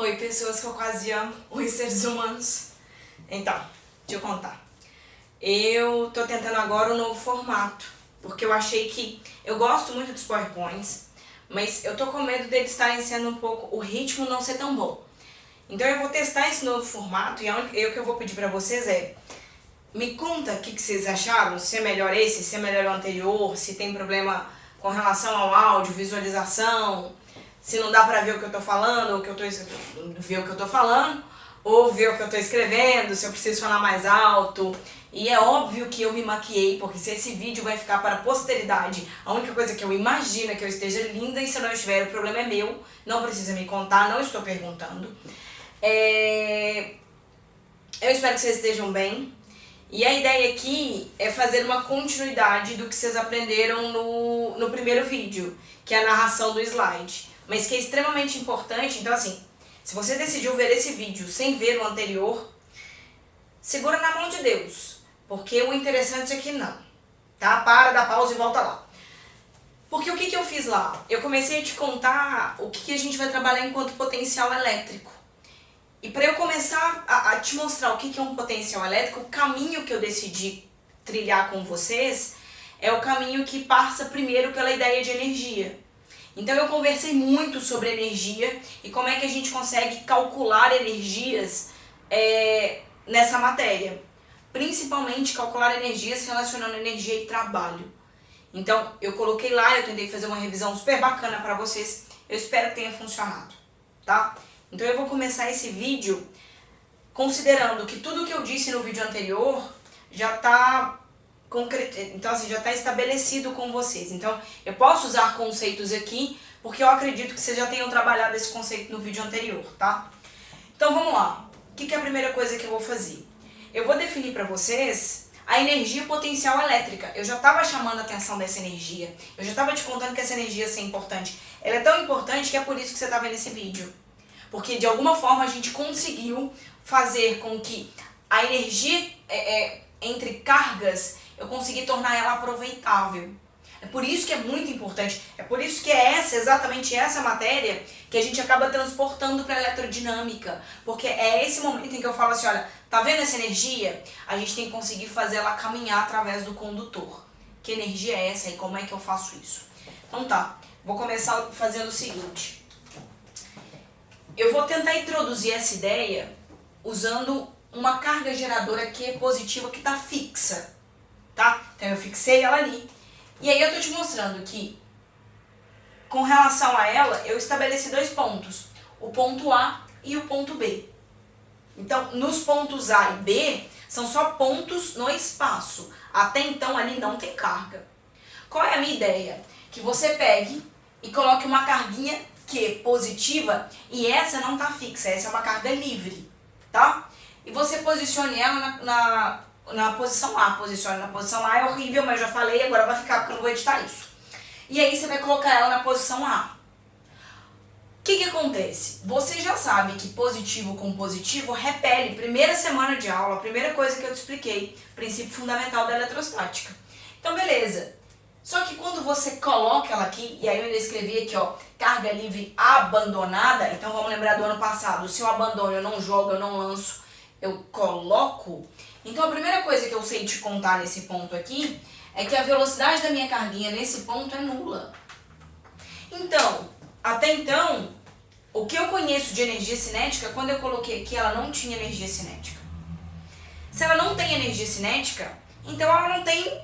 Oi, pessoas que eu quase amo. Oi, seres humanos. Então, deixa eu contar. Eu tô tentando agora um novo formato, porque eu achei que... Eu gosto muito dos PowerPoints, mas eu tô com medo deles estarem sendo um pouco... O ritmo não ser tão bom. Então eu vou testar esse novo formato e o que eu vou pedir pra vocês é... Me conta o que vocês acharam, se é melhor esse, se é melhor o anterior, se tem problema com relação ao áudio, visualização, se não dá pra ver o que eu tô falando, ou ver o que eu tô falando, ou ver o que eu tô escrevendo, se eu preciso falar mais alto. E é óbvio que eu me maquiei, porque se esse vídeo vai ficar para a posteridade, a única coisa que eu imagino é que eu esteja linda, e se eu não estiver, o problema é meu, não precisa me contar, não estou perguntando. Eu espero que vocês estejam bem. E a ideia aqui é fazer uma continuidade do que vocês aprenderam no primeiro vídeo, que é a narração do slide. Mas que é extremamente importante, então assim, se você decidiu ver esse vídeo sem ver o anterior, segura na mão de Deus, porque o interessante é que não, tá? Para, dá pausa e volta lá. Porque o que eu fiz lá? Eu comecei a te contar o que a gente vai trabalhar enquanto potencial elétrico. E para eu começar a te mostrar o que é um potencial elétrico, o caminho que eu decidi trilhar com vocês é o caminho que passa primeiro pela ideia de energia. Então eu conversei muito sobre energia e como é que a gente consegue calcular energias nessa matéria. Principalmente calcular energias relacionando energia e trabalho. Então eu coloquei lá, eu tentei fazer uma revisão super bacana para vocês. Eu espero que tenha funcionado, tá? Então eu vou começar esse vídeo considerando que tudo que eu disse no vídeo anterior já está já está estabelecido com vocês. Então eu posso usar conceitos aqui porque eu acredito que vocês já tenham trabalhado esse conceito no vídeo anterior, tá? Então vamos lá. O que é a primeira coisa que eu vou fazer? Eu vou definir para vocês a energia potencial elétrica. Eu já estava chamando a atenção dessa energia. Eu já estava te contando que essa energia é importante. Ela é tão importante que é por isso que você está vendo esse vídeo. Porque de alguma forma a gente conseguiu fazer com que a energia entre cargas, eu consegui tornar ela aproveitável. É por isso que é muito importante, é por isso que é exatamente essa matéria que a gente acaba transportando para a eletrodinâmica. Porque é esse momento em que eu falo assim, olha, tá vendo essa energia? A gente tem que conseguir fazer ela caminhar através do condutor. Que energia é essa e como é que eu faço isso? Então tá, vou começar fazendo o seguinte. Eu vou tentar introduzir essa ideia usando uma carga geradora que é positiva, que está fixa, tá? Então eu fixei ela ali. E aí eu tô te mostrando que, com relação a ela, eu estabeleci dois pontos. O ponto A e o ponto B. Então, nos pontos A e B, são só pontos no espaço. Até então, ali não tem carga. Qual é a minha ideia? Que você pegue e coloque uma carguinha Q positiva, e essa não tá fixa, essa é uma carga livre, tá? E você posicione ela na posição A. Posicione na posição A é horrível, mas já falei, agora vai ficar porque eu não vou editar isso. E aí você vai colocar ela na posição A. O que acontece? Você já sabe que positivo com positivo repele. Primeira semana de aula, a primeira coisa que eu te expliquei, princípio fundamental da eletrostática. Então beleza. Só que quando você coloca ela aqui, e aí eu ainda escrevi aqui, ó, carga livre abandonada, então vamos lembrar do ano passado, se eu abandono, eu não jogo, eu não lanço, eu coloco. Então a primeira coisa que eu sei te contar nesse ponto aqui, é que a velocidade da minha carguinha nesse ponto é nula. Então, até então, o que eu conheço de energia cinética, quando eu coloquei aqui, ela não tinha energia cinética. Se ela não tem energia cinética, então ela não tem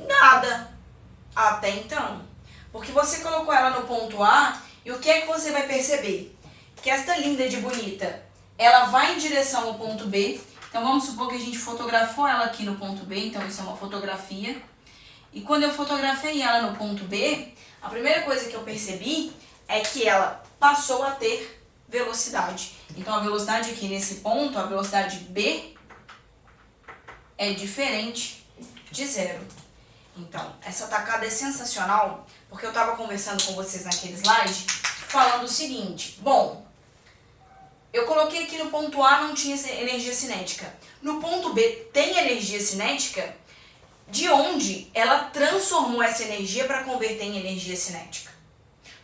nada. Até então, porque você colocou ela no ponto A e o que é que você vai perceber? Que esta linda de bonita, ela vai em direção ao ponto B. Então vamos supor que a gente fotografou ela aqui no ponto B, então isso é uma fotografia. E quando eu fotografei ela no ponto B, a primeira coisa que eu percebi é que ela passou a ter velocidade. Então a velocidade aqui nesse ponto, a velocidade B, é diferente de zero. Então, essa tacada é sensacional, porque eu estava conversando com vocês naquele slide, falando o seguinte, bom, eu coloquei aqui no ponto A não tinha energia cinética. No ponto B tem energia cinética, de onde ela transformou essa energia para converter em energia cinética.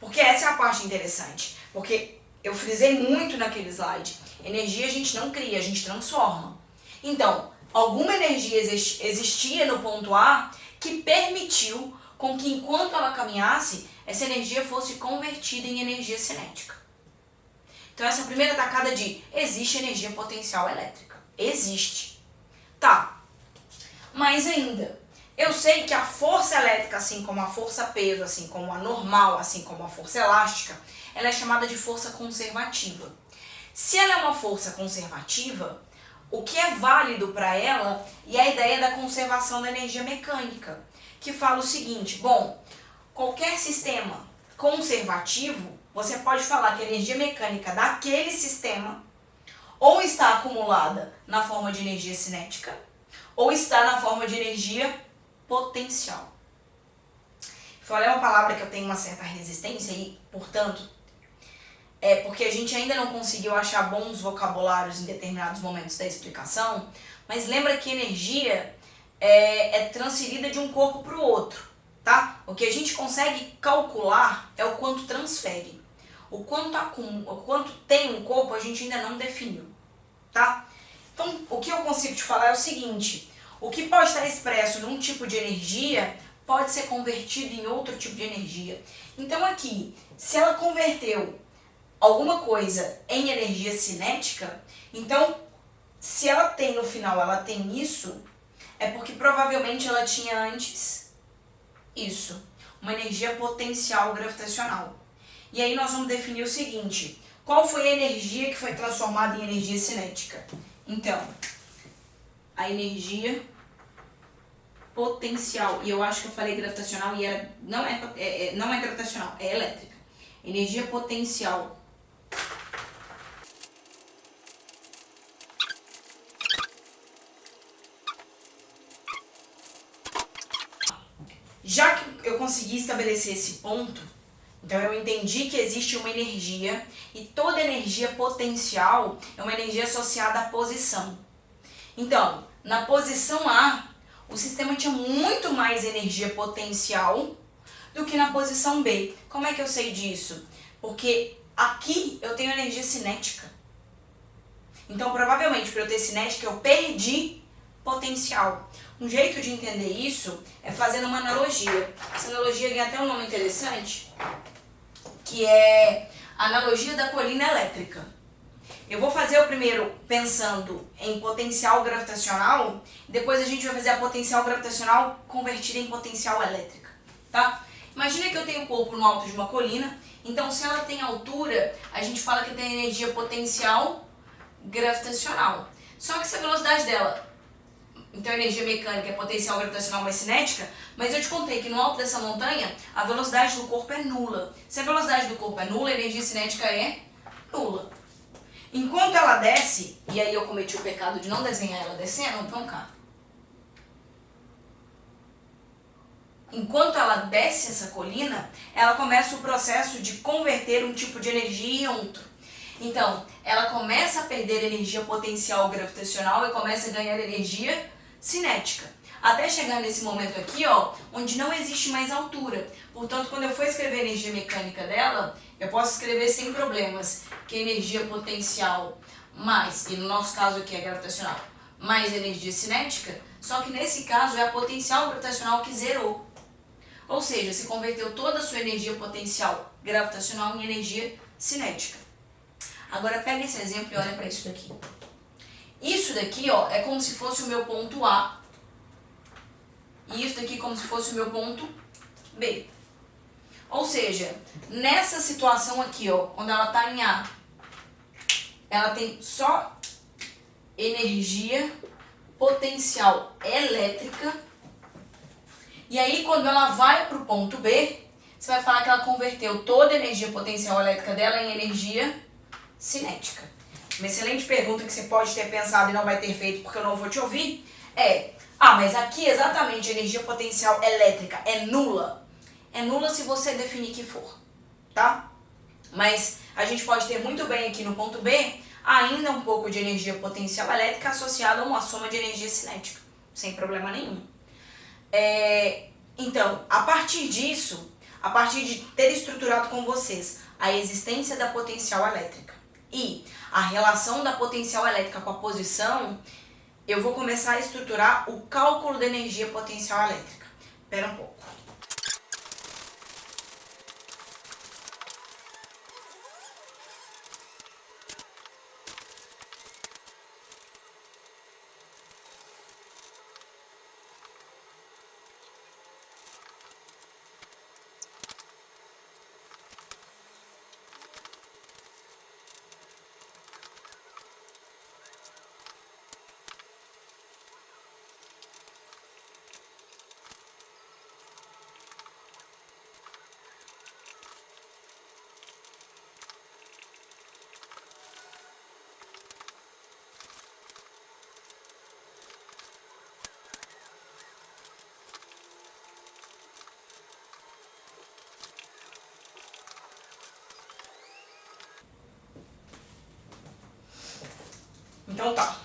Porque essa é a parte interessante, porque eu frisei muito naquele slide, energia a gente não cria, a gente transforma. Então, alguma energia existia no ponto A que permitiu com que enquanto ela caminhasse, essa energia fosse convertida em energia cinética. Então essa é a primeira tacada de existe energia potencial elétrica. Existe. Tá. Mais ainda, eu sei que a força elétrica, assim como a força peso, assim como a normal, assim como a força elástica, ela é chamada de força conservativa. Se ela é uma força conservativa, o que é válido para ela é a ideia da conservação da energia mecânica, que fala o seguinte, bom, qualquer sistema conservativo, você pode falar que a energia mecânica daquele sistema ou está acumulada na forma de energia cinética ou está na forma de energia potencial. Falei uma palavra que eu tenho uma certa resistência e, portanto, é porque a gente ainda não conseguiu achar bons vocabulários em determinados momentos da explicação, mas lembra que energia é transferida de um corpo para o outro, tá? O que a gente consegue calcular é o quanto transfere. O quanto tem um corpo a gente ainda não definiu, tá? Então, o que eu consigo te falar é o seguinte, o que pode estar expresso num tipo de energia pode ser convertido em outro tipo de energia. Então aqui, se ela converteu alguma coisa em energia cinética, então se ela tem no final, ela tem isso, é porque provavelmente ela tinha antes isso, uma energia potencial gravitacional. E aí nós vamos definir o seguinte, qual foi a energia que foi transformada em energia cinética? Então, a energia potencial, e eu acho que eu falei gravitacional e não é gravitacional, é elétrica. Energia potencial. Já que eu consegui estabelecer esse ponto, então eu entendi que existe uma energia e toda energia potencial é uma energia associada à posição. Então, na posição A, o sistema tinha muito mais energia potencial do que na posição B. Como é que eu sei disso? Porque aqui eu tenho energia cinética. Então, provavelmente, para eu ter cinética, eu perdi potencial. Um jeito de entender isso é fazendo uma analogia. Essa analogia ganha até um nome interessante, que é a analogia da colina elétrica. Eu vou fazer o primeiro pensando em potencial gravitacional, depois a gente vai fazer a potencial gravitacional convertida em potencial elétrica, tá? Imagina que eu tenho o corpo no alto de uma colina, então se ela tem altura, a gente fala que tem energia potencial gravitacional. Só que se a velocidade dela, então a energia mecânica é potencial gravitacional mais cinética, mas eu te contei que no alto dessa montanha a velocidade do corpo é nula. Se a velocidade do corpo é nula, a energia cinética é nula. Enquanto ela desce, e aí eu cometi o pecado de não desenhar ela descendo, então cá. Enquanto ela desce essa colina, ela começa o processo de converter um tipo de energia em outro. Então, ela começa a perder energia potencial gravitacional e começa a ganhar energia cinética. Até chegar nesse momento aqui, ó, onde não existe mais altura. Portanto, quando eu for escrever a energia mecânica dela, eu posso escrever sem problemas que energia potencial mais, e no nosso caso aqui é gravitacional, mais energia cinética, só que nesse caso é a potencial gravitacional que zerou. Ou seja, se converteu toda a sua energia potencial gravitacional em energia cinética. Agora pega esse exemplo e olha para isso daqui. Isso daqui, ó, é como se fosse o meu ponto A. E isso daqui como se fosse o meu ponto B. Ou seja, nessa situação aqui, ó, quando ela está em A, ela tem só energia potencial elétrica. E aí, quando ela vai para o ponto B, você vai falar que ela converteu toda a energia potencial elétrica dela em energia cinética. Uma excelente pergunta que você pode ter pensado e não vai ter feito porque eu não vou te ouvir é: mas aqui exatamente a energia potencial elétrica é nula? É nula se você definir que for, tá? Mas a gente pode ter muito bem aqui no ponto B ainda um pouco de energia potencial elétrica associada a uma soma de energia cinética, sem problema nenhum. Então, a partir disso, a partir de ter estruturado com vocês a existência da potencial elétrica e a relação da potencial elétrica com a posição, eu vou começar a estruturar o cálculo da energia potencial elétrica. Espera um pouco. Então tá,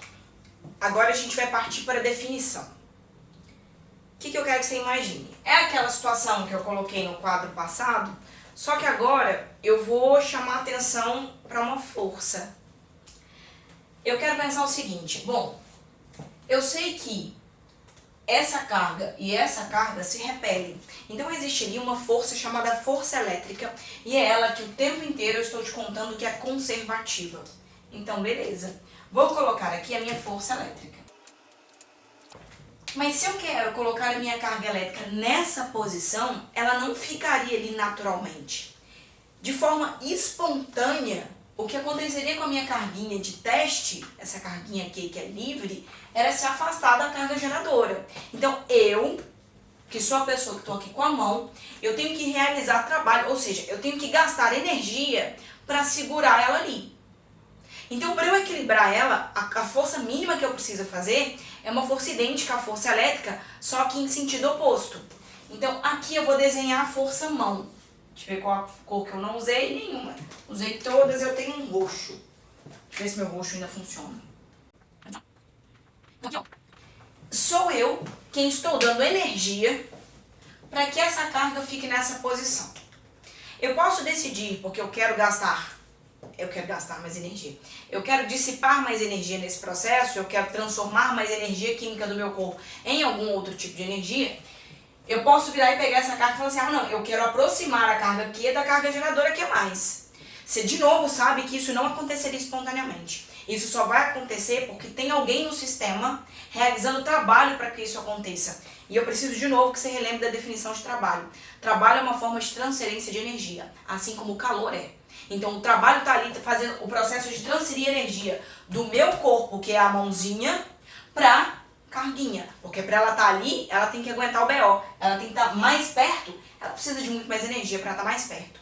agora a gente vai partir para a definição. O que eu quero que você imagine? É aquela situação que eu coloquei no quadro passado, só que agora eu vou chamar a atenção para uma força. Eu quero pensar o seguinte, bom, eu sei que essa carga e essa carga se repelem. Então existiria uma força chamada força elétrica e é ela que o tempo inteiro eu estou te contando que é conservativa. Então beleza. Vou colocar aqui a minha força elétrica. Mas se eu quero colocar a minha carga elétrica nessa posição, ela não ficaria ali naturalmente. De forma espontânea, o que aconteceria com a minha carguinha de teste, essa carguinha aqui que é livre, era se afastar da carga geradora. Então eu, que sou a pessoa que estou aqui com a mão, eu tenho que realizar trabalho, ou seja, eu tenho que gastar energia para segurar ela ali. Então, para eu equilibrar ela, a força mínima que eu preciso fazer é uma força idêntica à força elétrica, só que em sentido oposto. Então, aqui eu vou desenhar a força mão. Deixa eu ver qual a cor que eu não usei, nenhuma. Usei todas, eu tenho um roxo. Deixa eu ver se meu roxo ainda funciona. Aqui, ó. Sou eu quem estou dando energia para que essa carga fique nessa posição. Eu posso decidir, porque eu quero gastar mais energia. Eu quero dissipar mais energia nesse processo, eu quero transformar mais energia química do meu corpo em algum outro tipo de energia. Eu posso virar e pegar essa carga e falar assim, não, eu quero aproximar a carga aqui da carga geradora que é mais. Você de novo sabe que isso não aconteceria espontaneamente. Isso só vai acontecer porque tem alguém no sistema realizando trabalho para que isso aconteça. E eu preciso de novo que você relembre da definição de trabalho. Trabalho é uma forma de transferência de energia, assim como o calor é. Então o trabalho está ali fazendo o processo de transferir energia do meu corpo, que é a mãozinha, para carguinha. Porque para ela estar ali, ela tem que aguentar o BO. Ela tem que estar mais perto, ela precisa de muito mais energia para estar mais perto.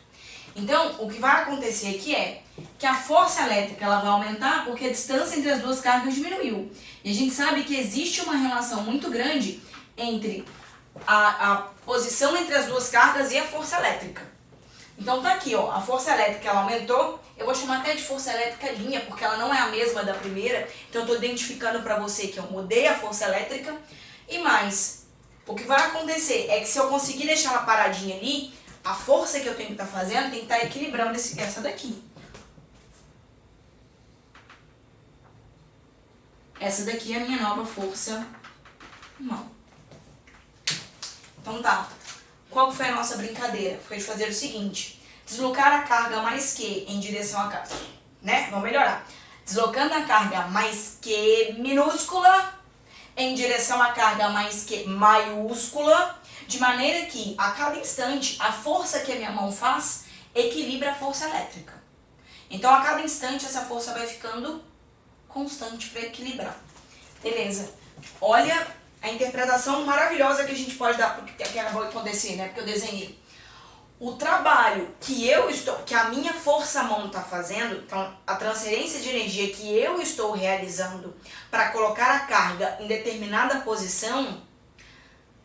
Então, o que vai acontecer aqui é que a força elétrica ela vai aumentar porque a distância entre as duas cargas diminuiu. E a gente sabe que existe uma relação muito grande entre a posição entre as duas cargas e a força elétrica. Então tá aqui, ó, a força elétrica ela aumentou, eu vou chamar até de força elétrica linha, porque ela não é a mesma da primeira, então eu tô identificando para você que eu mudei a força elétrica. E mais, o que vai acontecer é que se eu conseguir deixar ela paradinha ali, a força que eu tenho que estar fazendo tem que estar equilibrando essa daqui. Essa daqui é a minha nova força mão. Então tá. Qual foi a nossa brincadeira? Foi de fazer o seguinte, deslocar a carga mais Q em direção à carga, né? Vamos melhorar. Deslocando a carga mais Q minúscula em direção à carga mais Q maiúscula, de maneira que, a cada instante, a força que a minha mão faz equilibra a força elétrica. Então, a cada instante, essa força vai ficando constante para equilibrar. Beleza. Olha a interpretação maravilhosa que a gente pode dar porque que acabou de acontecer, né? Porque eu desenhei. O trabalho que a minha força-mão está fazendo, então a transferência de energia que eu estou realizando para colocar a carga em determinada posição,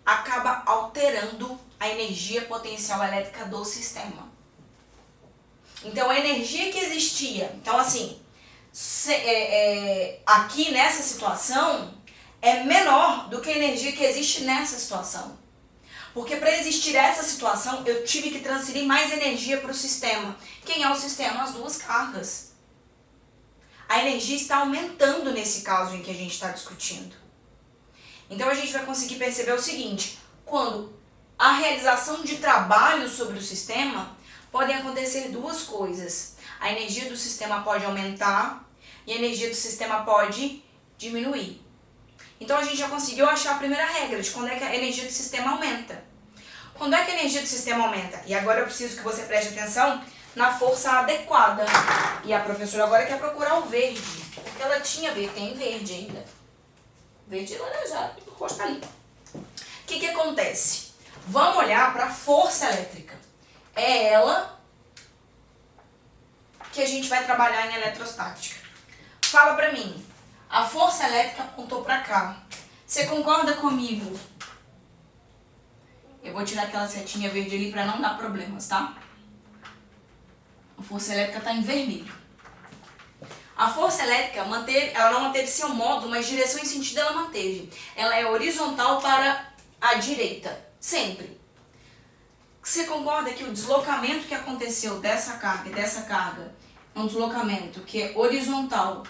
acaba alterando a energia potencial elétrica do sistema. Então a energia que existia, então assim, aqui nessa situação, é menor do que a energia que existe nessa situação. Porque para existir essa situação, eu tive que transferir mais energia para o sistema. Quem é o sistema? As duas cargas. A energia está aumentando nesse caso em que a gente está discutindo. Então a gente vai conseguir perceber o seguinte: quando a realização de trabalho sobre o sistema, podem acontecer duas coisas. A energia do sistema pode aumentar e a energia do sistema pode diminuir. Então a gente já conseguiu achar a primeira regra de quando é que a energia do sistema aumenta. Quando é que a energia do sistema aumenta? E agora eu preciso que você preste atenção na força adequada. E a professora agora quer procurar o verde, porque ela tinha verde, tem verde ainda. Verde e laranjado, o rosto tá ali. O que acontece? Vamos olhar para a força elétrica. É ela que a gente vai trabalhar em eletrostática. Fala pra mim, a força elétrica apontou pra cá. Você concorda comigo? Eu vou tirar aquela setinha verde ali pra não dar problemas, tá? A força elétrica tá em vermelho. A força elétrica ela não manteve seu modo, mas direção e sentido ela manteve. Ela é horizontal para a direita, sempre. Você concorda que o deslocamento que aconteceu dessa carga e dessa carga é um deslocamento que é horizontal,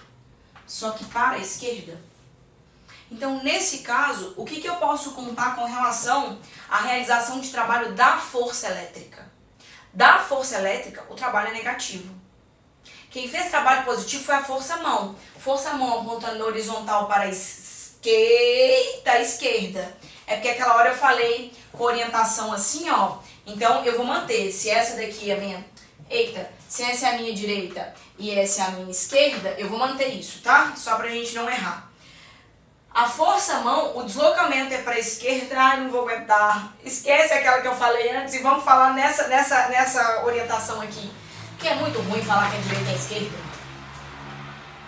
só que para a esquerda? Então, nesse caso, o que eu posso contar com relação à realização de trabalho da força elétrica? Da força elétrica, o trabalho é negativo. Quem fez trabalho positivo foi a força-mão. Força-mão apontando horizontal para a esquerda. É porque aquela hora eu falei com orientação assim, ó. Então, eu vou manter. Se essa daqui é a minha... se essa é a minha direita e essa é a minha esquerda, eu vou manter isso, tá? Só pra gente não errar. A força-mão, o deslocamento é para a esquerda. Ai, não vou aguentar. Esquece aquela que eu falei antes e vamos falar nessa orientação aqui. Que é muito ruim falar que é direita e esquerda.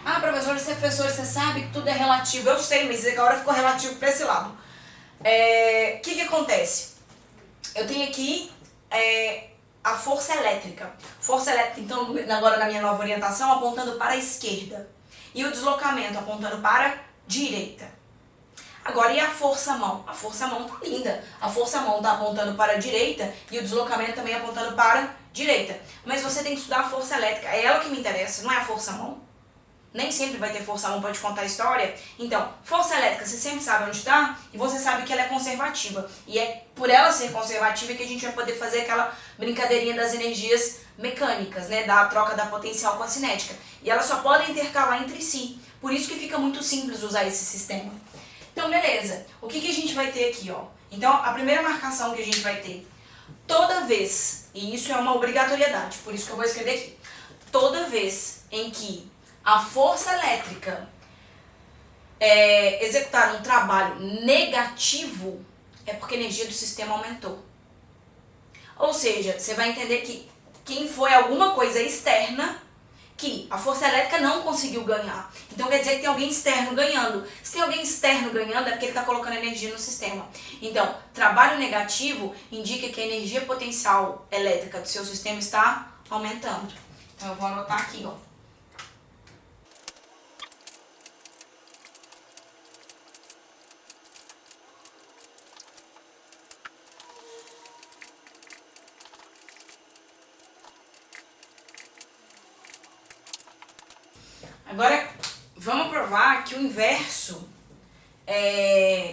Ah, professor, você é professor, você sabe que tudo é relativo. Eu sei, mas agora ficou relativo para esse lado. O que acontece? Eu tenho aqui a força elétrica. Força elétrica, então, agora na minha nova orientação, apontando para a esquerda. E o deslocamento apontando para a direita. Agora, e a força-mão? A força-mão tá linda. A força-mão tá apontando para a direita e o deslocamento também apontando para a direita. Mas você tem que estudar a força elétrica. É ela que me interessa, não é a força-mão. Nem sempre vai ter força-mão para te contar a história. Então, força elétrica, você sempre sabe onde está e você sabe que ela é conservativa. E é por ela ser conservativa que a gente vai poder fazer aquela brincadeirinha das energias mecânicas, né? Da troca da potencial com a cinética. E elas só podem intercalar entre si. Por isso que fica muito simples usar esse sistema. Então, beleza. O que a gente vai ter aqui, ó? Então, a primeira marcação que a gente vai ter, toda vez, e isso é uma obrigatoriedade, por isso que eu vou escrever aqui, toda vez em que a força elétrica executar um trabalho negativo, é porque a energia do sistema aumentou. Ou seja, você vai entender que quem foi alguma coisa externa que a força elétrica não conseguiu ganhar. Então quer dizer que tem alguém externo ganhando. Se tem alguém externo ganhando, é porque ele está colocando energia no sistema. Então, trabalho negativo indica que a energia potencial elétrica do seu sistema está aumentando. Então eu vou anotar aqui, ó. Agora, vamos provar que o inverso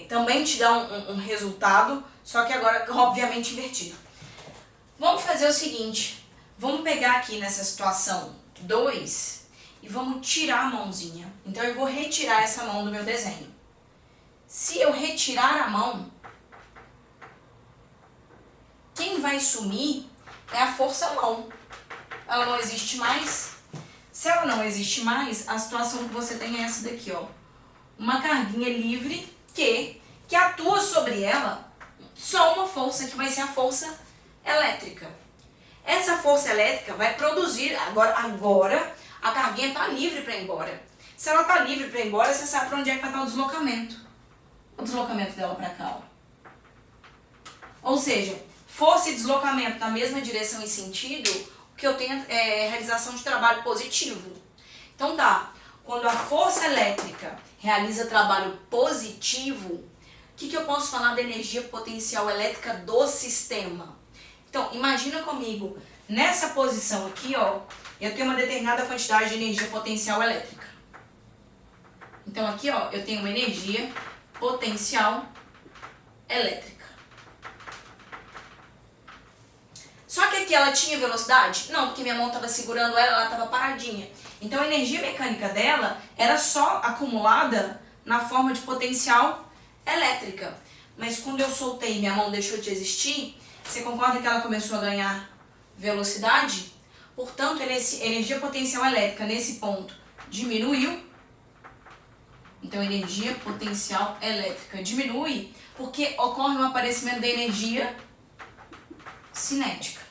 também te dá um resultado, só que agora, obviamente, invertido. Vamos fazer o seguinte, vamos pegar aqui nessa situação 2 e vamos tirar a mãozinha. Então, eu vou retirar essa mão do meu desenho. Se eu retirar a mão, quem vai sumir é a força-mão. Ela não existe mais. Se ela não existe mais, a situação que você tem é essa daqui, ó. Uma carguinha livre que atua sobre ela só uma força, que vai ser a força elétrica. Essa força elétrica vai produzir, agora a carguinha está livre para ir embora. Se ela está livre para ir embora, você sabe para onde é que vai estar o deslocamento. O deslocamento dela para cá, ó. Ou seja, força e deslocamento na mesma direção e sentido, que eu tenho realização de trabalho positivo. Então tá, quando a força elétrica realiza trabalho positivo, o que eu posso falar da energia potencial elétrica do sistema? Então, imagina comigo, nessa posição aqui, ó, eu tenho uma determinada quantidade de energia potencial elétrica. Então, aqui, ó, eu tenho uma energia potencial elétrica. Só que aqui ela tinha velocidade? Não, porque minha mão estava segurando ela estava paradinha. Então, a energia mecânica dela era só acumulada na forma de potencial elétrica. Mas quando eu soltei e minha mão deixou de existir, você concorda que ela começou a ganhar velocidade? Portanto, energia potencial elétrica nesse ponto diminuiu. Então, energia potencial elétrica diminui porque ocorre um aparecimento da energia cinética.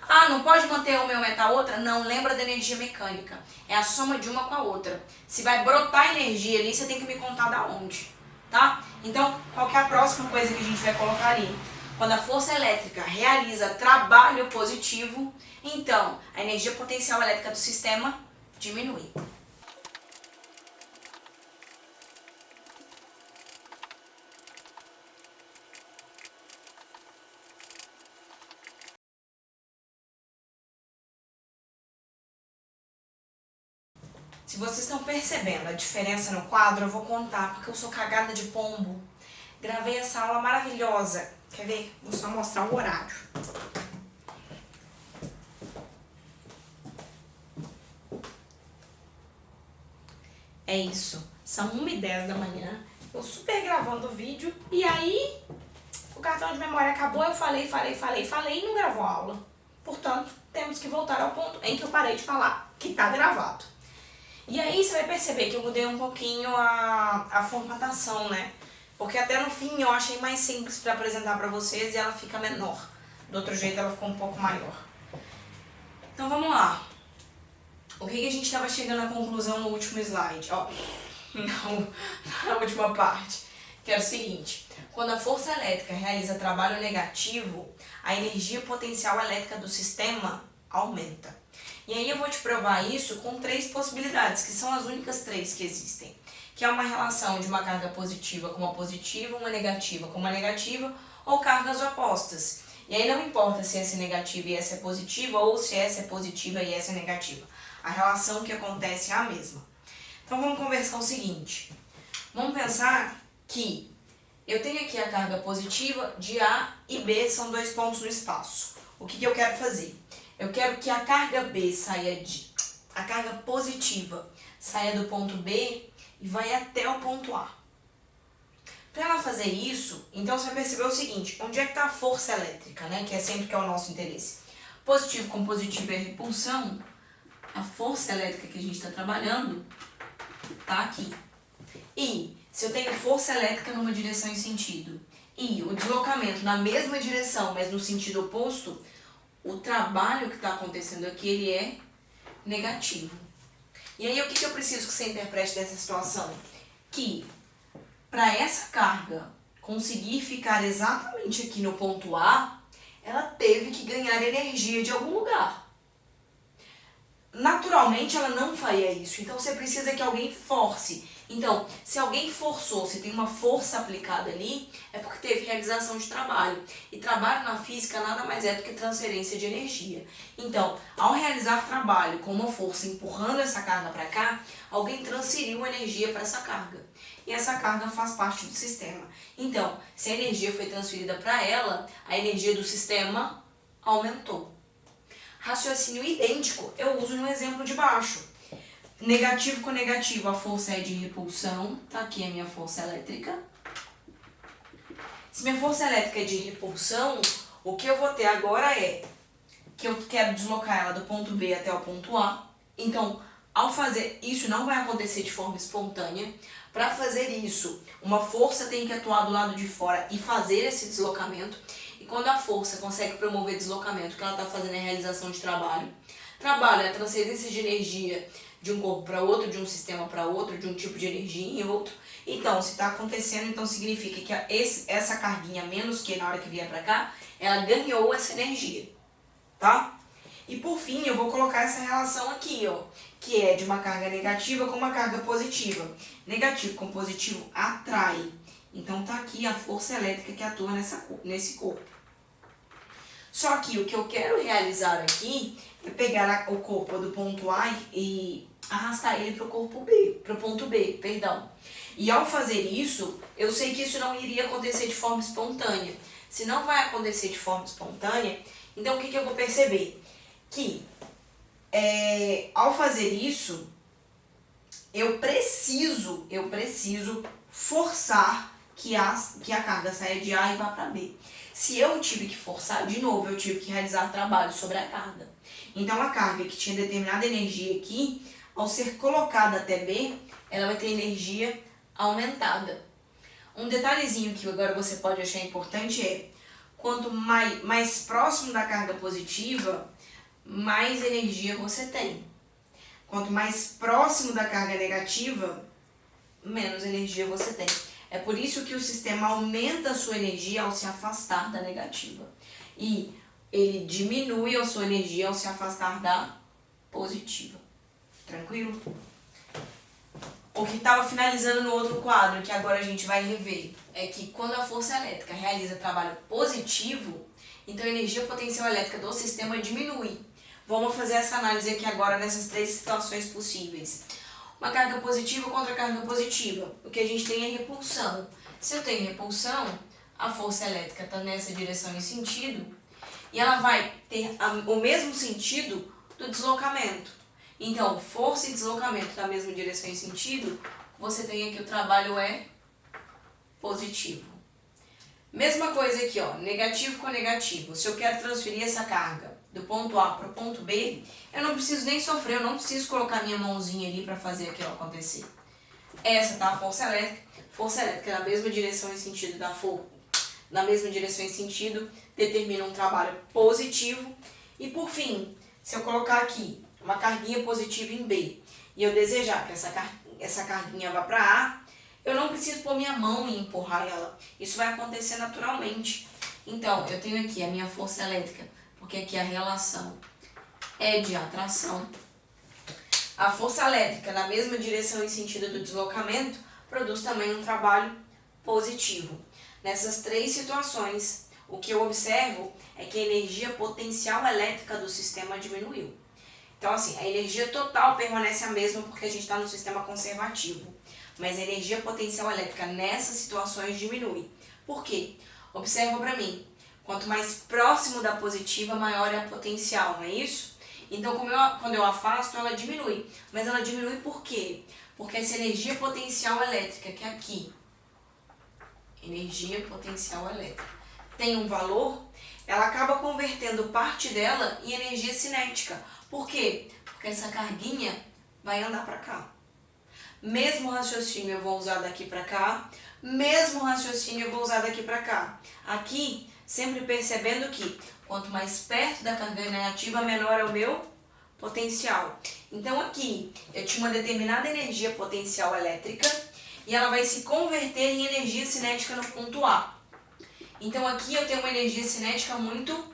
Ah, não pode manter uma e aumentar a outra? Não, lembra da energia mecânica. É a soma de uma com a outra. Se vai brotar energia ali, você tem que me contar da onde, tá? Então, qual que é a próxima coisa que a gente vai colocar ali? Quando a força elétrica realiza trabalho positivo, então a energia potencial elétrica do sistema diminui. Se vocês estão percebendo a diferença no quadro, eu vou contar, porque eu sou cagada de pombo. Gravei essa aula maravilhosa. Quer ver? Vou só mostrar o horário. É isso. São 1h10 da manhã. Eu super gravando o vídeo. E aí, o cartão de memória acabou. Eu falei e não gravou a aula. Portanto, temos que voltar ao ponto em que eu parei de falar que tá gravado. E aí você vai perceber que eu mudei um pouquinho a formatação, né? Porque até no fim eu achei mais simples para apresentar para vocês e ela fica menor. Do outro jeito ela ficou um pouco maior. Então vamos lá. O que a gente estava chegando à conclusão no último slide? Ó, na última parte. Que é o seguinte. Quando a força elétrica realiza trabalho negativo, a energia potencial elétrica do sistema aumenta. E aí eu vou te provar isso com 3 possibilidades, que são as únicas 3 que existem. Que é uma relação de uma carga positiva com uma positiva, uma negativa com uma negativa, ou cargas opostas. E aí não importa se essa é negativa e essa é positiva, ou se essa é positiva e essa é negativa. A relação que acontece é a mesma. Então vamos conversar o seguinte. Vamos pensar que eu tenho aqui a carga positiva de A e B, são 2 pontos no espaço. O que eu quero fazer? Eu quero que a carga B a carga positiva saia do ponto B e vai até o ponto A. Para ela fazer isso, então você vai perceber o seguinte, onde é que está a força elétrica, né? Que é sempre que é o nosso interesse. Positivo com positivo é repulsão. A força elétrica que a gente está trabalhando está aqui. E se eu tenho força elétrica numa direção e sentido, e o deslocamento na mesma direção, mas no sentido oposto, o trabalho que está acontecendo aqui, ele é negativo. E aí, o que eu preciso que você interprete dessa situação? Que, para essa carga conseguir ficar exatamente aqui no ponto A, ela teve que ganhar energia de algum lugar. Naturalmente, ela não faria isso. Então, você precisa que alguém force. Então, se alguém forçou, se tem uma força aplicada ali, é porque teve realização de trabalho. E trabalho na física nada mais é do que transferência de energia. Então, ao realizar trabalho com uma força empurrando essa carga para cá, alguém transferiu energia para essa carga. E essa carga faz parte do sistema. Então, se a energia foi transferida para ela, a energia do sistema aumentou. Raciocínio idêntico, eu uso no exemplo de baixo. Negativo com negativo, a força é de repulsão. Tá aqui a minha força elétrica. Se minha força elétrica é de repulsão, o que eu vou ter agora é que eu quero deslocar ela do ponto B até o ponto A. Então, ao fazer isso, não vai acontecer de forma espontânea. Para fazer isso, uma força tem que atuar do lado de fora e fazer esse deslocamento. E quando a força consegue promover deslocamento, o que ela está fazendo é a realização de trabalho. Trabalho é a transferência de energia de um corpo para outro, de um sistema para outro, de um tipo de energia em outro. Então, se está acontecendo, então significa que essa carguinha menos que na hora que vier para cá, ela ganhou essa energia, tá? E por fim, eu vou colocar essa relação aqui, ó, que é de uma carga negativa com uma carga positiva. Negativo com positivo atrai Então tá aqui a força elétrica que atua nesse corpo. Só que o que eu quero realizar aqui é pegar o corpo do ponto A e arrastar ele para o ponto B, perdão. E ao fazer isso, eu sei que isso não iria acontecer de forma espontânea. Se não vai acontecer de forma espontânea, então o que eu vou perceber? Que ao fazer isso, eu preciso forçar que a carga saia de A e vá para B. Se eu tive que forçar, de novo, eu tive que realizar trabalho sobre a carga. Então, a carga que tinha determinada energia aqui, ao ser colocada até B, ela vai ter energia aumentada. Um detalhezinho que agora você pode achar importante é, quanto mais próximo da carga positiva, mais energia você tem. Quanto mais próximo da carga negativa, menos energia você tem. É por isso que o sistema aumenta a sua energia ao se afastar da negativa. E ele diminui a sua energia ao se afastar da positiva. Tranquilo? O que estava finalizando no outro quadro, que agora a gente vai rever, é que quando a força elétrica realiza trabalho positivo, então a energia potencial elétrica do sistema diminui. Vamos fazer essa análise aqui agora nessas três situações possíveis. Uma carga positiva contra carga positiva. O que a gente tem é repulsão. Se eu tenho repulsão, a força elétrica está nessa direção e sentido, e ela vai ter o mesmo sentido do deslocamento. Então, força e deslocamento na mesma direção e sentido, você tem aqui o trabalho é positivo. Mesma coisa aqui, ó, negativo com negativo. Se eu quero transferir essa carga do ponto A para o ponto B, eu não preciso nem sofrer, eu não preciso colocar minha mãozinha ali para fazer aquilo acontecer. Essa tá a força elétrica na mesma direção e sentido da força, na mesma direção e sentido, determina um trabalho positivo. E por fim, se eu colocar aqui uma carguinha positiva em B e eu desejar que essa carguinha vá para A, eu não preciso pôr minha mão e empurrar ela. Isso vai acontecer naturalmente. Então, eu tenho aqui a minha força elétrica, porque aqui a relação é de atração. A força elétrica, na mesma direção e sentido do deslocamento, produz também um trabalho positivo. Nessas três situações, o que eu observo é que a energia potencial elétrica do sistema diminuiu. Então, assim, a energia total permanece a mesma porque a gente está no sistema conservativo. Mas a energia potencial elétrica nessas situações diminui. Por quê? Observa para mim. Quanto mais próximo da positiva, maior é a potencial, não é isso? Então, quando eu afasto, ela diminui. Mas ela diminui por quê? Porque essa energia potencial elétrica, que é aqui, energia potencial elétrica, tem um valor, ela acaba convertendo parte dela em energia cinética. Por quê? Porque essa carguinha vai andar para cá. Mesmo raciocínio eu vou usar daqui para cá, mesmo raciocínio eu vou usar daqui para cá. Aqui, sempre percebendo que quanto mais perto da carga negativa, menor é o meu potencial. Então aqui, eu tinha uma determinada energia potencial elétrica e ela vai se converter em energia cinética no ponto A. Então aqui eu tenho uma energia cinética muito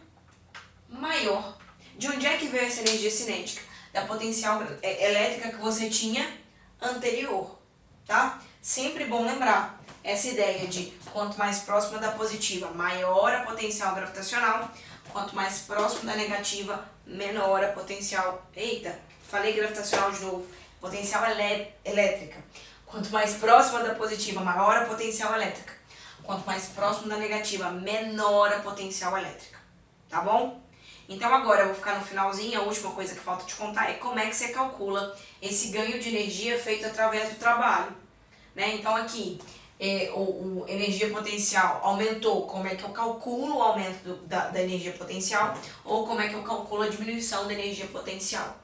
maior. De onde é que veio essa energia cinética? Da potencial elétrica que você tinha anterior, tá? Sempre bom lembrar essa ideia de quanto mais próxima da positiva, maior a potencial gravitacional, quanto mais próximo da negativa, menor a potencial, falei gravitacional de novo, potencial elétrica. Quanto mais próxima da positiva, maior a potencial elétrica. Quanto mais próximo da negativa, menor a potencial elétrica, tá bom? Então agora eu vou ficar no finalzinho, a última coisa que falta te contar é como é que você calcula esse ganho de energia feito através do trabalho, né? Então aqui, energia potencial aumentou, como é que eu calculo o aumento da energia potencial ou como é que eu calculo a diminuição da energia potencial.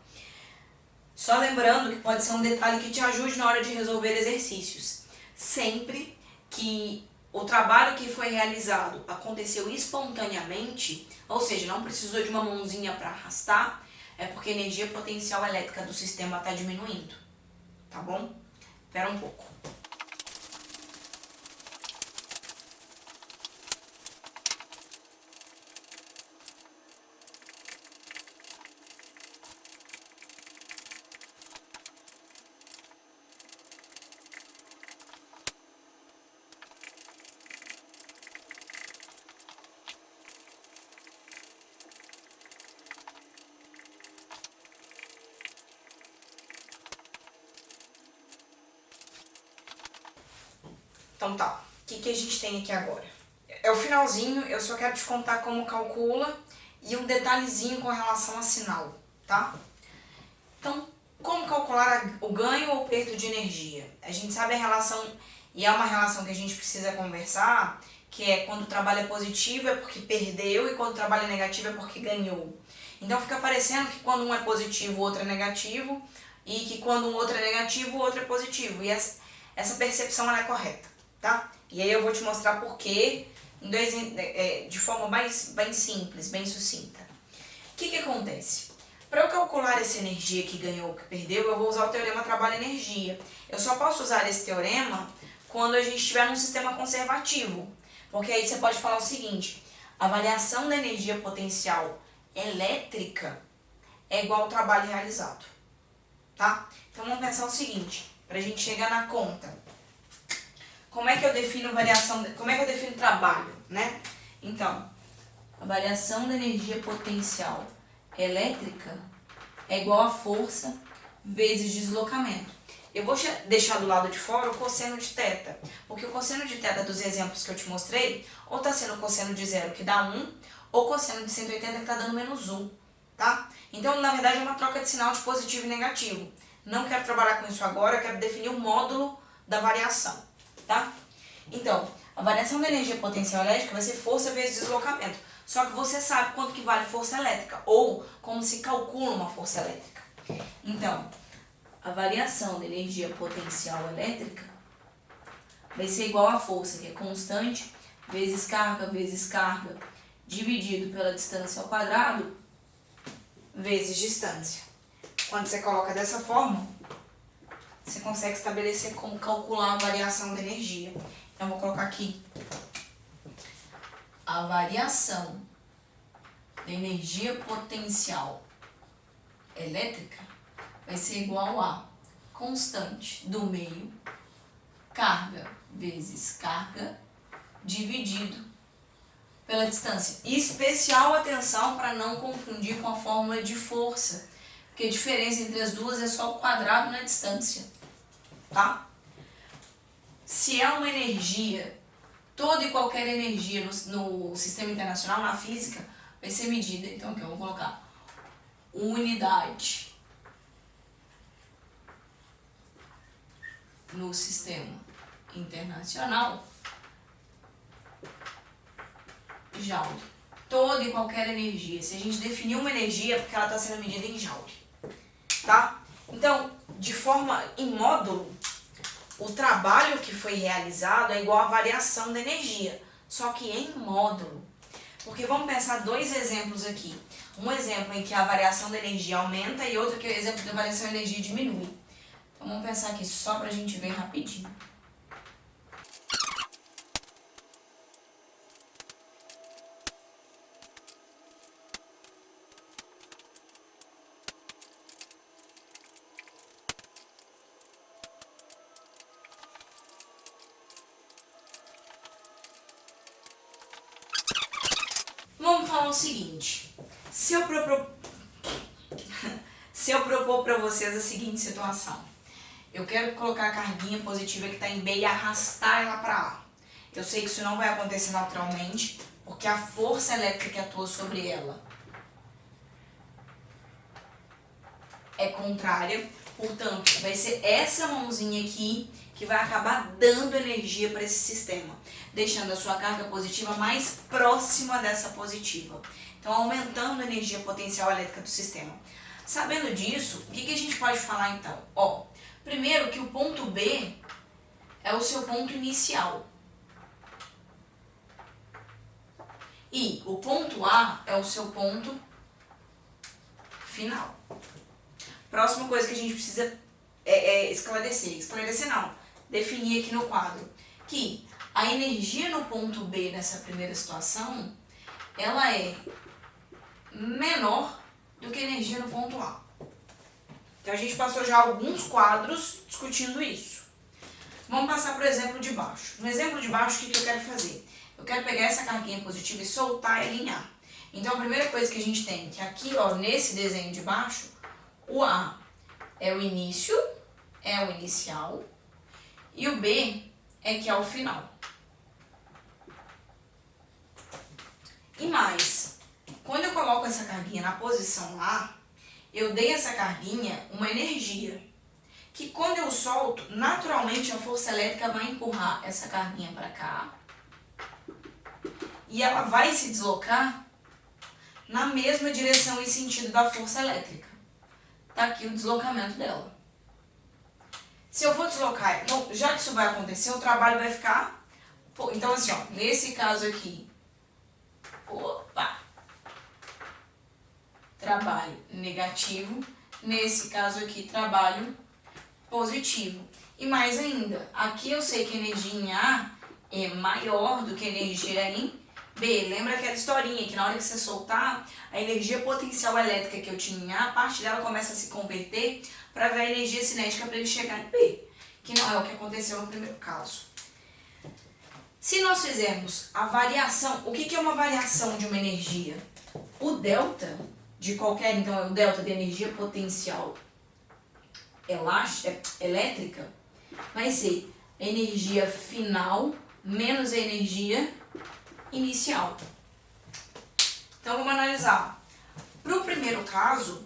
Só lembrando que pode ser um detalhe que te ajude na hora de resolver exercícios. Sempre que o trabalho que foi realizado aconteceu espontaneamente, ou seja, não precisou de uma mãozinha para arrastar, é porque a energia potencial elétrica do sistema está diminuindo, tá bom? Espera um pouco. Então tá, o que a gente tem aqui agora? É o finalzinho, eu só quero te contar como calcula e um detalhezinho com relação a sinal, tá? Então, como calcular o ganho ou perda de energia? A gente sabe a relação, e é uma relação que a gente precisa conversar, que é quando o trabalho é positivo é porque perdeu e quando o trabalho é negativo é porque ganhou. Então fica parecendo que quando um é positivo, o outro é negativo, e que quando um outro é negativo, o outro é positivo. E essa percepção ela é correta, tá? E aí eu vou te mostrar por quê, de forma bem simples, bem sucinta. O que acontece? Para eu calcular essa energia que ganhou ou que perdeu, eu vou usar o teorema trabalho-energia. Eu só posso usar esse teorema quando a gente estiver num sistema conservativo. Porque aí você pode falar o seguinte, a variação da energia potencial elétrica é igual ao trabalho realizado. Tá? Então vamos pensar o seguinte, para a gente chegar na conta. Como é que eu defino trabalho, né? Então, a variação da energia potencial elétrica é igual a força vezes deslocamento. Eu vou deixar do lado de fora o cosseno de θ, porque o cosseno de θ dos exemplos que eu te mostrei, ou está sendo o cosseno de 0 que dá 1, ou cosseno de 180 que está dando menos 1, tá? Então, na verdade, é uma troca de sinal de positivo e negativo. Não quero trabalhar com isso agora, eu quero definir o módulo da variação, tá? Então, a variação da energia potencial elétrica vai ser força vezes deslocamento. Só que você sabe quanto que vale força elétrica, ou como se calcula uma força elétrica. Então, a variação da energia potencial elétrica vai ser igual à força, que é constante, vezes carga, dividido pela distância ao quadrado, vezes distância. Quando você coloca dessa forma, você consegue estabelecer como calcular a variação da energia. Então, eu vou colocar aqui a variação da energia potencial elétrica vai ser igual a constante do meio, carga vezes carga, dividido pela distância. Especial atenção para não confundir com a fórmula de força, porque a diferença entre as duas é só o quadrado na distância, tá? Se é uma energia, toda e qualquer energia no sistema internacional, na física, vai ser medida. Então aqui eu vou colocar unidade no sistema internacional, joule. Toda e qualquer energia. Se a gente definir uma energia, é porque ela está sendo medida em joule, tá? Então, em módulo, o trabalho que foi realizado é igual à variação da energia, só que em módulo. Porque vamos pensar dois exemplos aqui. Um exemplo em que a variação da energia aumenta e outro que é o exemplo da variação da energia diminui. Então vamos pensar aqui só para a gente ver rapidinho. Vamos falar o seguinte, se eu propor para vocês a seguinte situação, eu quero colocar a carguinha positiva que está em B e arrastar ela para A. Eu sei que isso não vai acontecer naturalmente, porque a força elétrica que atua sobre ela é contrária, portanto, vai ser essa mãozinha aqui que vai acabar dando energia para esse sistema, deixando a sua carga positiva mais próxima dessa positiva. Então, aumentando a energia potencial elétrica do sistema. Sabendo disso, o que a gente pode falar então? Primeiro que o ponto B é o seu ponto inicial. E o ponto A é o seu ponto final. Próxima coisa que a gente precisa definir aqui no quadro, que a energia no ponto B nessa primeira situação, ela é menor do que a energia no ponto A. Então a gente passou já alguns quadros discutindo isso. Vamos passar para o exemplo de baixo. No exemplo de baixo, o que eu quero fazer? Eu quero pegar essa carguinha positiva e soltar ela em A. Então a primeira coisa que a gente tem, que aqui nesse desenho de baixo, o A é o início, é o inicial, e o B é que é o final. E mais, quando eu coloco essa carguinha na posição A, eu dei essa carguinha uma energia, que quando eu solto, naturalmente a força elétrica vai empurrar essa carguinha para cá, e ela vai se deslocar na mesma direção e sentido da força elétrica. Tá aqui o deslocamento dela. Se eu for deslocar, então, já que isso vai acontecer, o trabalho vai ficar... Então assim, ó, nesse caso aqui, trabalho negativo, nesse caso aqui, trabalho positivo. E mais ainda, aqui eu sei que a energia em A é maior do que a energia em B. Lembra aquela historinha que na hora que você soltar, a energia potencial elétrica que eu tinha em A, a parte dela começa a se converter para ver a energia cinética para ele chegar em B, que não é o que aconteceu no primeiro caso. Se nós fizermos a variação, o que é uma variação de uma energia? O delta de qualquer, então é o delta de energia potencial elétrica, vai ser a energia final menos a energia inicial. Então vamos analisar. Para o primeiro caso,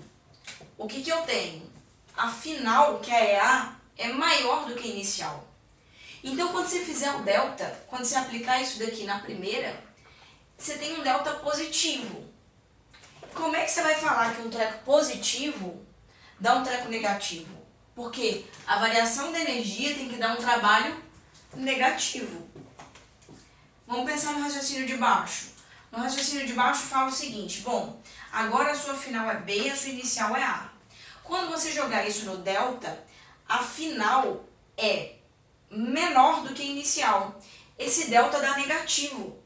o que eu tenho? A final, que é A, é maior do que a inicial. Então quando você fizer o delta, quando você aplicar isso daqui na primeira, você tem um delta positivo. Como é que você vai falar que um treco positivo dá um treco negativo? Porque a variação da energia tem que dar um trabalho negativo. Vamos pensar no raciocínio de baixo. No raciocínio de baixo fala o seguinte, bom, agora a sua final é B e a sua inicial é A. Quando você jogar isso no delta, a final é menor do que a inicial. Esse delta dá negativo.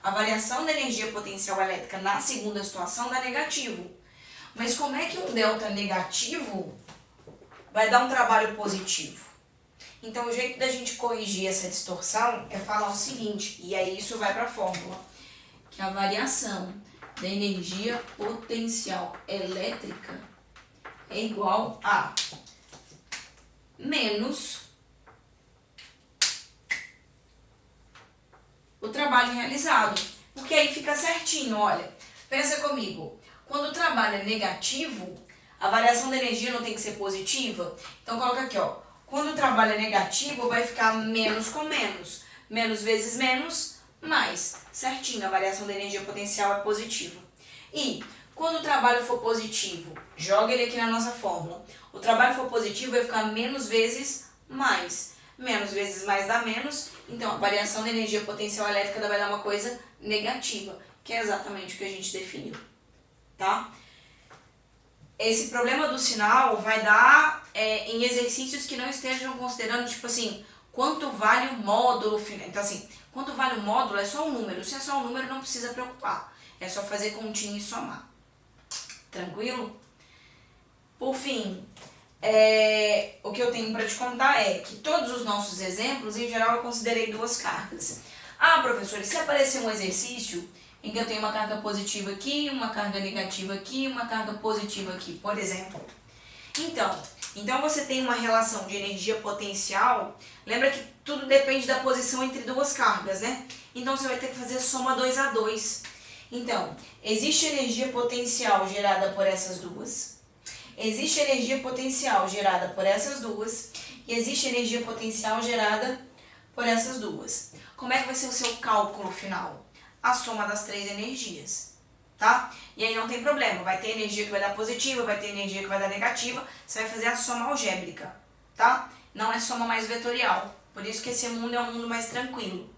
A variação da energia potencial elétrica na segunda situação dá negativo. Mas como é que um delta negativo vai dar um trabalho positivo? Então o jeito da gente corrigir essa distorção é falar o seguinte, e aí isso vai para a fórmula, que a variação da energia potencial elétrica é igual a menos o trabalho realizado. Porque aí fica certinho, olha. Pensa comigo. Quando o trabalho é negativo, a variação da energia não tem que ser positiva? Então coloca aqui, ó. Quando o trabalho é negativo, vai ficar menos com menos. Menos vezes menos, mais. Certinho, a variação da energia potencial é positiva. E quando o trabalho for positivo, joga ele aqui na nossa fórmula. O trabalho for positivo, vai ficar menos vezes mais. Menos vezes mais dá menos, então a variação da energia potencial elétrica vai dar uma coisa negativa, que é exatamente o que a gente definiu, tá? Esse problema do sinal vai dar em exercícios que não estejam considerando, tipo assim, quanto vale o módulo final. Então assim, quanto vale o módulo é só um número, se é só um número não precisa preocupar, é só fazer continha e somar. Tranquilo? Por fim, o que eu tenho para te contar é que todos os nossos exemplos, em geral, eu considerei duas cargas. Ah, professor, e se aparecer um exercício em que eu tenho uma carga positiva aqui, uma carga negativa aqui, uma carga positiva aqui, por exemplo? Então você tem uma relação de energia potencial, lembra que tudo depende da posição entre duas cargas, né? Então você vai ter que fazer soma 2 a 2. Então, existe energia potencial gerada por essas duas. Existe energia potencial gerada por essas duas e existe energia potencial gerada por essas duas. Como é que vai ser o seu cálculo final? A soma das três energias, tá? E aí não tem problema, vai ter energia que vai dar positiva, vai ter energia que vai dar negativa, você vai fazer a soma algébrica, tá? Não é soma mais vetorial, por isso que esse mundo é um mundo mais tranquilo.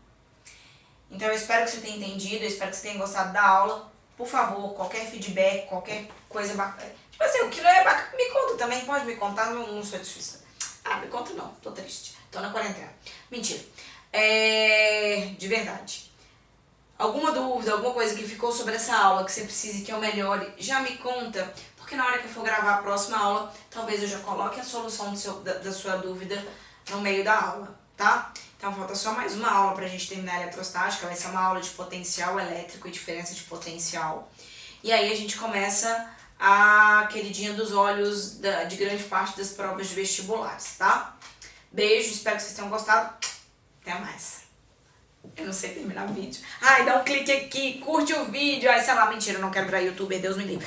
Então eu espero que você tenha entendido, eu espero que você tenha gostado da aula. Por favor, qualquer feedback, qualquer coisa bacana. Tipo assim, o que não é bacana, me conta também, pode me contar, não sou difícil. Ah, me conta não, tô triste, tô na quarentena. Mentira. De verdade. Alguma dúvida, alguma coisa que ficou sobre essa aula que você precise que eu melhore, já me conta, porque na hora que eu for gravar a próxima aula, talvez eu já coloque a solução da sua dúvida no meio da aula, tá? Então falta só mais uma aula pra gente terminar a eletrostática, vai ser uma aula de potencial elétrico e diferença de potencial. E aí a gente começa a queridinha dos olhos de grande parte das provas de vestibulares, tá? Beijo, espero que vocês tenham gostado. Até mais. Eu não sei terminar o vídeo. Ai, dá um clique aqui, curte o vídeo. Ai, sei lá, mentira, eu não quero virar youtuber, Deus me livre.